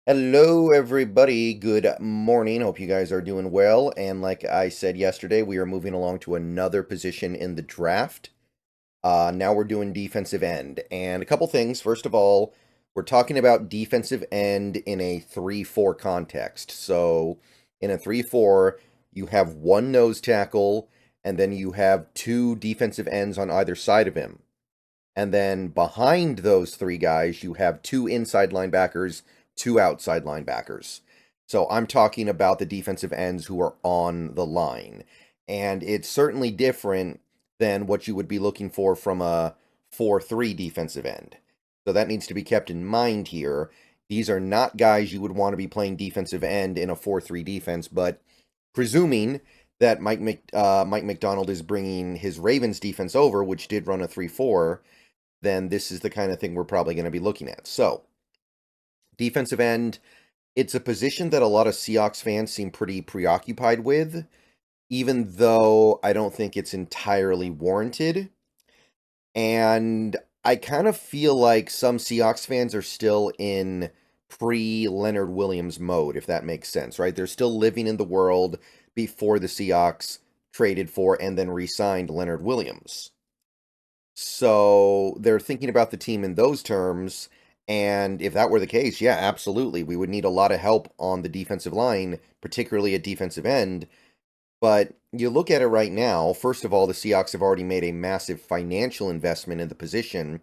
Hello, everybody. Good morning. Hope you guys are doing well. And like I said yesterday, we are moving along to another position in the draft. Now we're doing defensive end. And a couple things. First of all, we're talking about defensive end in a 3-4 context. So in a 3-4, you have one nose tackle, and then you have two defensive ends on either side of him. And then behind those three guys, you have two inside linebackers, two outside linebackers. So I'm talking about the defensive ends who are on the line. And it's certainly different than what you would be looking for from a 4-3 defensive end. So that needs to be kept in mind here. These are not guys you would want to be playing defensive end in a 4-3 defense, but presuming that Mike Macdonald is bringing his Ravens defense over, which did run a 3-4, then this is the kind of thing we're probably going to be looking at. So, defensive end, it's a position that a lot of Seahawks fans seem pretty preoccupied with, even though I don't think it's entirely warranted. And I kind of feel like some Seahawks fans are still in pre-Leonard Williams mode, if that makes sense, right? They're still living in the world before the Seahawks traded for and then re-signed Leonard Williams. So they're thinking about the team in those terms. And if that were the case, yeah, absolutely. We would need a lot of help on the defensive line, particularly at defensive end. But you look at it right now, first of all, the Seahawks have already made a massive financial investment in the position.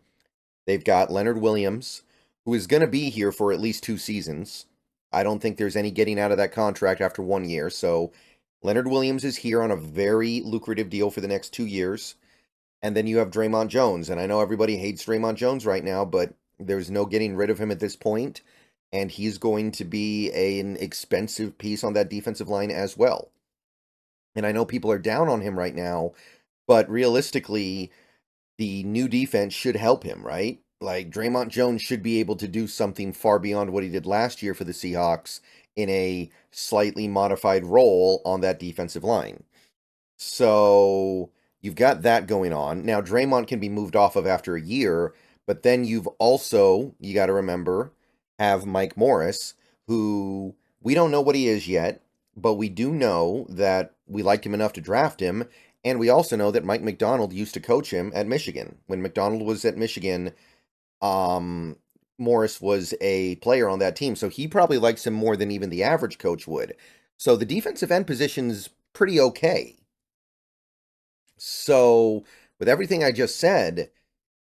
They've got Leonard Williams, who is going to be here for at least 2 seasons. I don't think there's any getting out of that contract after 1 year. So Leonard Williams is here on a very lucrative deal for the next 2 years. And then you have Dre'Mont Jones. And I know everybody hates Dre'Mont Jones right now, but there's no getting rid of him at this point. And he's going to be an expensive piece on that defensive line as well. And I know people are down on him right now, but realistically, the new defense should help him, right? Like, Dre'Mont Jones should be able to do something far beyond what he did last year for the Seahawks in a slightly modified role on that defensive line. So you've got that going on. Now, Dre'Mont can be moved off of after a year, but then you've also, you got to remember, have Mike Morris, who we don't know what he is yet, but we do know that we liked him enough to draft him, and we also know that Mike Macdonald used to coach him at Michigan. When Macdonald was at Michigan, Morris was a player on that team, so he probably likes him more than even the average coach would. So the defensive end position's pretty okay. So, with everything I just said,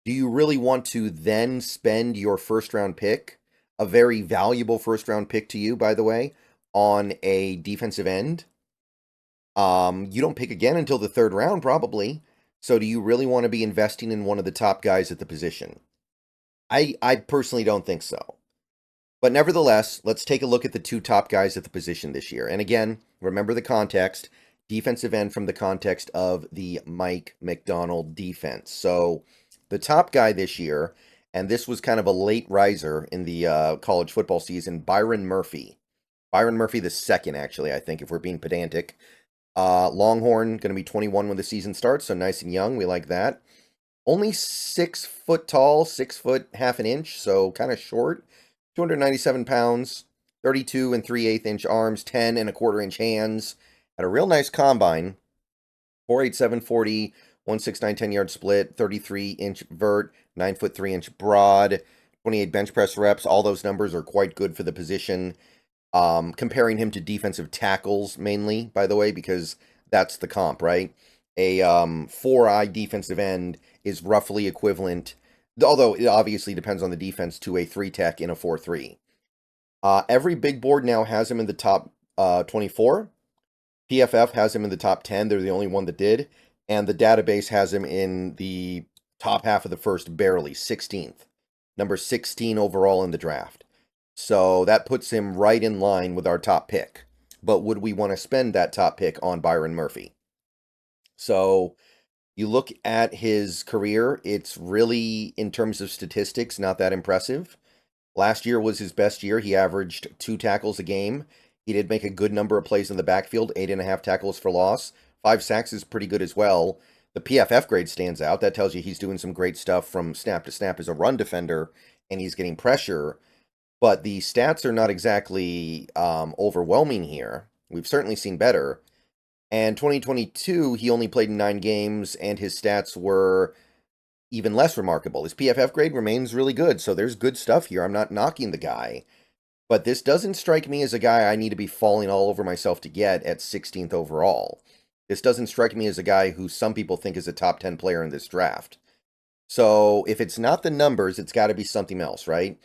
do you really want to then spend your first round pick, a very valuable first round pick to you, by the way, on a defensive end? You don't pick again until the third round, probably. So, do you really want to be investing in one of the top guys at the position? I personally don't think so. But nevertheless, let's take a look at the two top guys at the position this year. And again, remember the context. Defensive end from the context of the Mike Macdonald defense. So the top guy this year, and this was kind of a late riser in the college football season, Byron Murphy. Byron Murphy the second, actually, I think, if we're being pedantic. Longhorn, going to be 21 when the season starts, so nice and young. We like that. Only 6 foot tall, 6 foot half an inch, so kind of short. 297 pounds, 32 and 3/8 inch arms, 10 and a quarter inch hands. Had a real nice combine. 4.87 40, 169 10-yard split, 33-inch vert, 9 foot 3 inch broad, 28 bench press reps. All those numbers are quite good for the position. Comparing him to defensive tackles mainly, by the way, because that's the comp, right? A 4-eye defensive end is roughly equivalent, although it obviously depends on the defense, to a 3-tech in a 4-3. Every big board now has him in the top 24. PFF has him in the top 10. They're the only one that did. And the database has him in the top half of the first, barely, 16th. Number 16 overall in the draft. So that puts him right in line with our top pick. But would we want to spend that top pick on Byron Murphy? So you look at his career, it's really, in terms of statistics, not that impressive. Last year was his best year. He averaged 2 tackles a game. He did make a good number of plays in the backfield, 8.5 tackles for loss. 5 sacks is pretty good as well. The PFF grade stands out. That tells you he's doing some great stuff from snap to snap as a run defender, and he's getting pressure. but the stats are not exactly overwhelming here. We've certainly seen better. And 2022, he only played in 9 games, and his stats were even less remarkable. His PFF grade remains really good, so there's good stuff here. I'm not knocking the guy. But this doesn't strike me as a guy I need to be falling all over myself to get at 16th overall. This doesn't strike me as a guy who some people think is a top 10 player in this draft. So if it's not the numbers, it's got to be something else, right?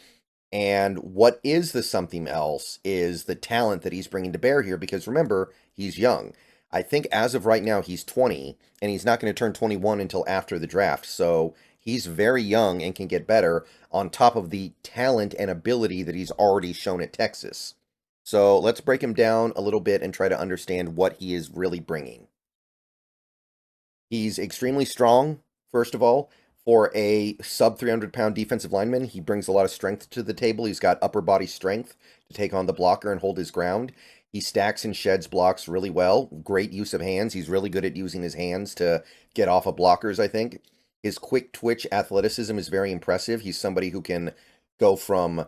And what is the something else is the talent that he's bringing to bear here, because remember, he's young. I think as of right now, he's 20, and he's not going to turn 21 until after the draft. So he's very young and can get better on top of the talent and ability that he's already shown at Texas. So let's break him down a little bit and try to understand what he is really bringing. He's extremely strong, first of all. For a sub 300-pound defensive lineman, he brings a lot of strength to the table. He's got upper body strength to take on the blocker and hold his ground. He stacks and sheds blocks really well. Great use of hands. He's really good at using his hands to get off of blockers, I think. His quick twitch athleticism is very impressive. He's somebody who can go from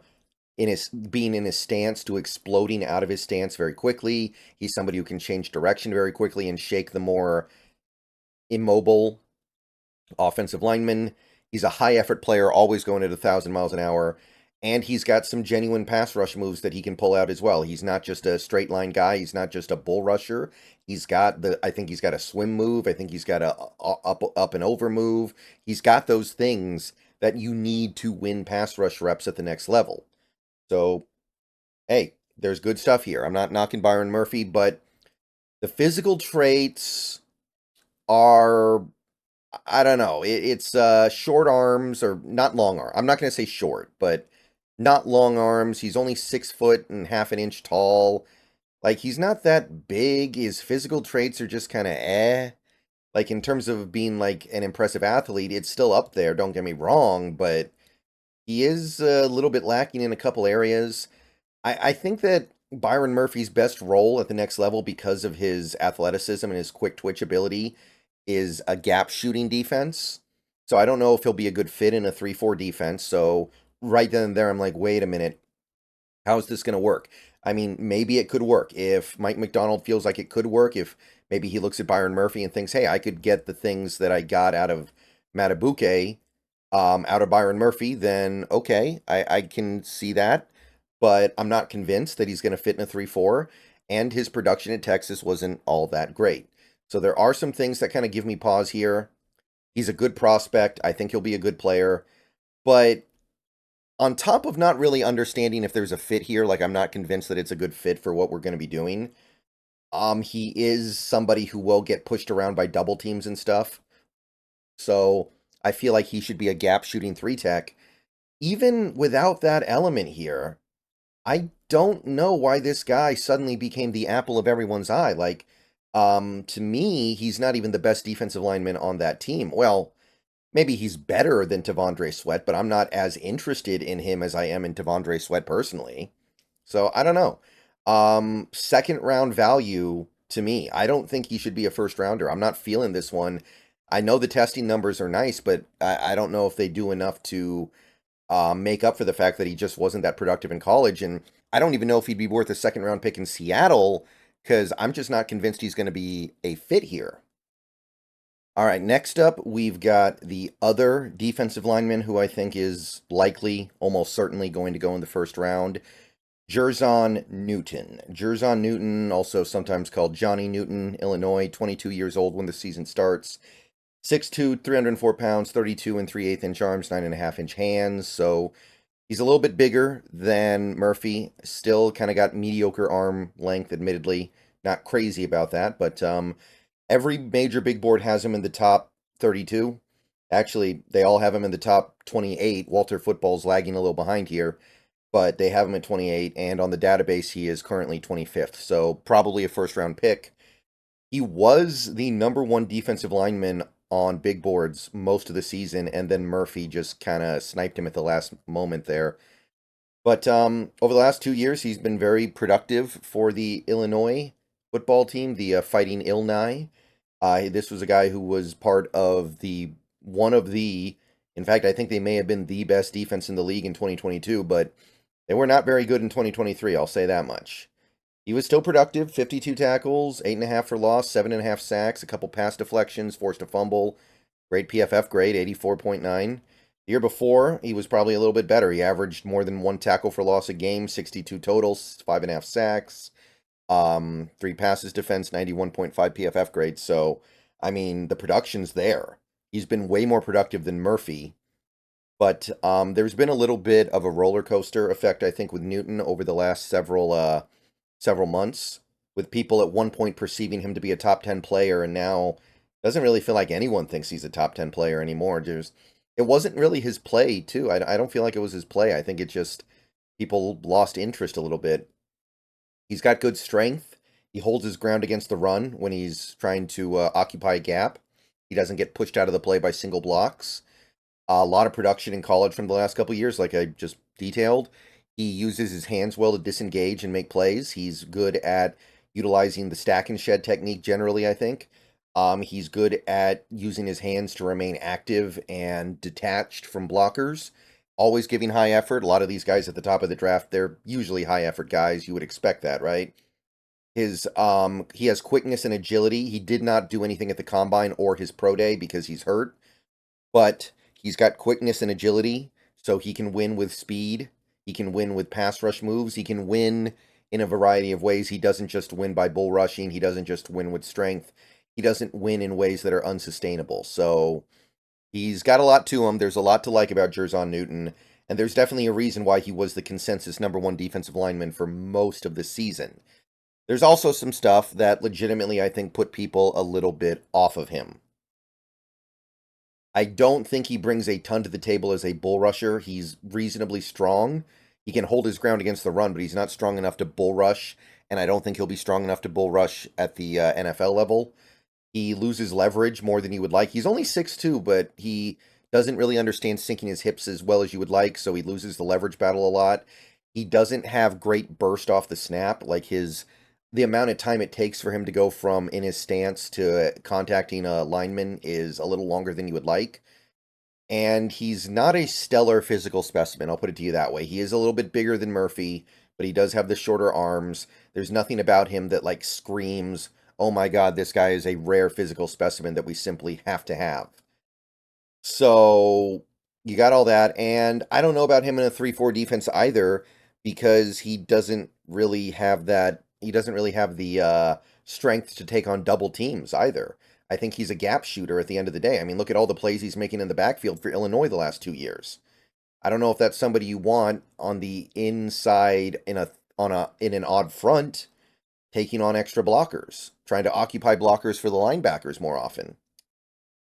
being in his stance to exploding out of his stance very quickly. He's somebody who can change direction very quickly and shake the more immobile offensive lineman. He's a high effort player, always going at 1,000 miles an hour. And he's got some genuine pass rush moves that he can pull out as well. He's not just a straight line guy. He's not just a bull rusher. I think he's got a swim move. I think he's got a up and over move. He's got those things that you need to win pass rush reps at the next level. So, hey, there's good stuff here. I'm not knocking Byron Murphy, but the physical traits are, I don't know. It's short arms, or not long arm. I'm not going to say short, but not long arms. He's only 6 foot and half an inch tall. Like, he's not that big. His physical traits are just kind of eh. Like, in terms of being like an impressive athlete, it's still up there, don't get me wrong, but he is a little bit lacking in a couple areas. I think that Byron Murphy's best role at the next level, because of his athleticism and his quick twitch ability, is a gap shooting defense. So I don't know if he'll be a good fit in a 3-4 defense. So right then and there, I'm like, wait a minute. How is this going to work? I mean, maybe it could work. If Mike McDonald feels like it could work, if maybe he looks at Byron Murphy and thinks, hey, I could get the things that I got out of Matabuke out of Byron Murphy, then okay, I can see that. But I'm not convinced that he's going to fit in a 3-4. And his production at Texas wasn't all that great. So there are some things that kind of give me pause here. He's a good prospect. I think he'll be a good player. But on top of not really understanding if there's a fit here, like I'm not convinced that it's a good fit for what we're going to be doing, he is somebody who will get pushed around by double teams and stuff. So I feel like he should be a gap shooting 3-tech. Even without that element here, I don't know why this guy suddenly became the apple of everyone's eye. Like, to me, he's not even the best defensive lineman on that team. Well, maybe he's better than T'Vondre Sweat, but I'm not as interested in him as I am in T'Vondre Sweat personally. So I don't know. Second round value to me. I don't think he should be a first rounder. I'm not feeling this one. I know the testing numbers are nice, but I don't know if they do enough to make up for the fact that he just wasn't that productive in college. And I don't even know if he'd be worth a second round pick in Seattle, because I'm just not convinced he's going to be a fit here. All right, next up, we've got the other defensive lineman who I think is likely, almost certainly, going to go in the first round, Jer'Zhan Newton. Jer'Zhan Newton, also sometimes called Johnny Newton, Illinois, 22 years old when the season starts. 6'2", 304 pounds, 32 and 3/8 inch arms, 9.5 inch hands. So he's a little bit bigger than Murphy. Still kind of got mediocre arm length, admittedly. Not crazy about that, but every major big board has him in the top 32. Actually, they all have him in the top 28. Walter Football's lagging a little behind here, but they have him at 28, and on the database, he is currently 25th. So probably a first-round pick. He was the #1 defensive lineman on big boards most of the season, and then Murphy just kind of sniped him at the last moment there. But over the last 2 years, he's been very productive for the Illinois football team, the Fighting Illini. This was a guy who was part of in fact, I think they may have been the best defense in the league in 2022, but They were not very good in 2023, I'll say that much. He was still productive, 52 tackles, 8.5 for loss, 7.5 sacks, a couple pass deflections, forced a fumble. Great PFF grade, 84.9. The year before, he was probably a little bit better. He averaged more than one tackle for loss a game, 62 totals, 5.5 sacks, 3 passes defense, 91.5 PFF grade. So, I mean, the production's there. He's been way more productive than Murphy. But there's been a little bit of a roller coaster effect, I think, with Newton over the last several months, with people at one point perceiving him to be a top 10 player, and now doesn't really feel like anyone thinks he's a top 10 player anymore. It wasn't really his play, too. I don't feel like it was his play. I think it just people lost interest a little bit. He's got good strength. He holds his ground against the run when he's trying to occupy a gap. He doesn't get pushed out of the play by single blocks. A lot of production in college from the last couple of years, like I just detailed. He uses his hands well to disengage and make plays. He's good at utilizing the stack and shed technique generally, I think. He's good at using his hands to remain active and detached from blockers. Always giving high effort. A lot of these guys at the top of the draft, they're usually high effort guys. You would expect that, right? He has quickness and agility. He did not do anything at the combine or his pro day because he's hurt, but he's got quickness and agility, so he can win with speed. He can win with pass rush moves. He can win in a variety of ways. He doesn't just win by bull rushing. He doesn't just win with strength. He doesn't win in ways that are unsustainable. So he's got a lot to him. There's a lot to like about Jer'Zhan Newton, and there's definitely a reason why he was the consensus #1 defensive lineman for most of the season. There's also some stuff that legitimately, I think, put people a little bit off of him. I don't think he brings a ton to the table as a bull rusher. He's reasonably strong. He can hold his ground against the run, but he's not strong enough to bull rush, and I don't think he'll be strong enough to bull rush at the NFL level. He loses leverage more than he would like. He's only 6'2", but he doesn't really understand sinking his hips as well as you would like, so he loses the leverage battle a lot. He doesn't have great burst off the snap. The amount of time it takes for him to go from in his stance to contacting a lineman is a little longer than you would like. And he's not a stellar physical specimen, I'll put it to you that way. He is a little bit bigger than Murphy, but he does have the shorter arms. There's nothing about him that screams, oh my god, this guy is a rare physical specimen that we simply have to have. So you got all that, and I don't know about him in a 3-4 defense either, because he doesn't really have the strength to take on double teams either. I think he's a gap shooter at the end of the day. I mean, look at all the plays he's making in the backfield for Illinois the last 2 years. I don't know if that's somebody you want on the inside in an odd front, taking on extra blockers, trying to occupy blockers for the linebackers more often.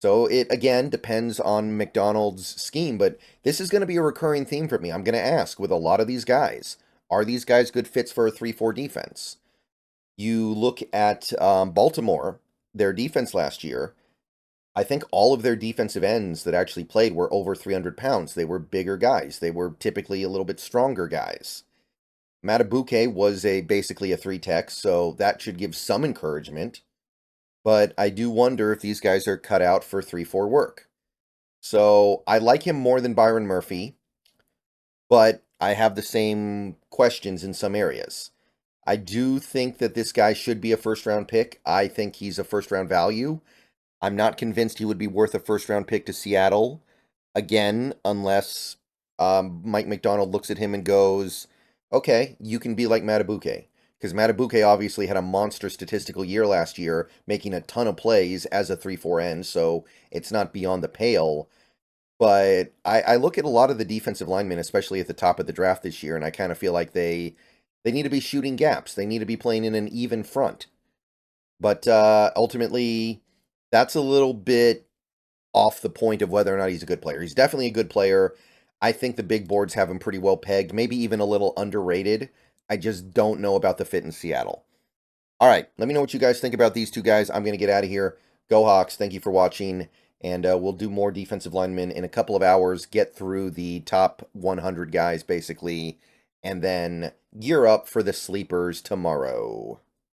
So it, again, depends on McDonald's scheme, but this is going to be a recurring theme for me. I'm going to ask with a lot of these guys, are these guys good fits for a 3-4 defense? You look at Baltimore, their defense last year, I think all of their defensive ends that actually played were over 300 pounds. They were bigger guys. They were typically a little bit stronger guys. Matabuke was basically a 3-tech, so that should give some encouragement. But I do wonder if these guys are cut out for 3-4 work. So I like him more than Byron Murphy, but I have the same questions in some areas. I do think that this guy should be a first-round pick. I think he's a first-round value. I'm not convinced he would be worth a first-round pick to Seattle, again, unless Mike Macdonald looks at him and goes, okay, you can be like Matabuke. Because Matabuke obviously had a monster statistical year last year, making a ton of plays as a 3-4 end, so it's not beyond the pale. But I look at a lot of the defensive linemen, especially at the top of the draft this year, and I kind of feel like they need to be shooting gaps. They need to be playing in an even front. But ultimately, that's a little bit off the point of whether or not he's a good player. He's definitely a good player. I think the big boards have him pretty well pegged, maybe even a little underrated. I just don't know about the fit in Seattle. All right, let me know what you guys think about these two guys. I'm going to get out of here. Go Hawks. Thank you for watching. And we'll do more defensive linemen in a couple of hours, get through the top 100 guys, basically, and then gear up for the sleepers tomorrow.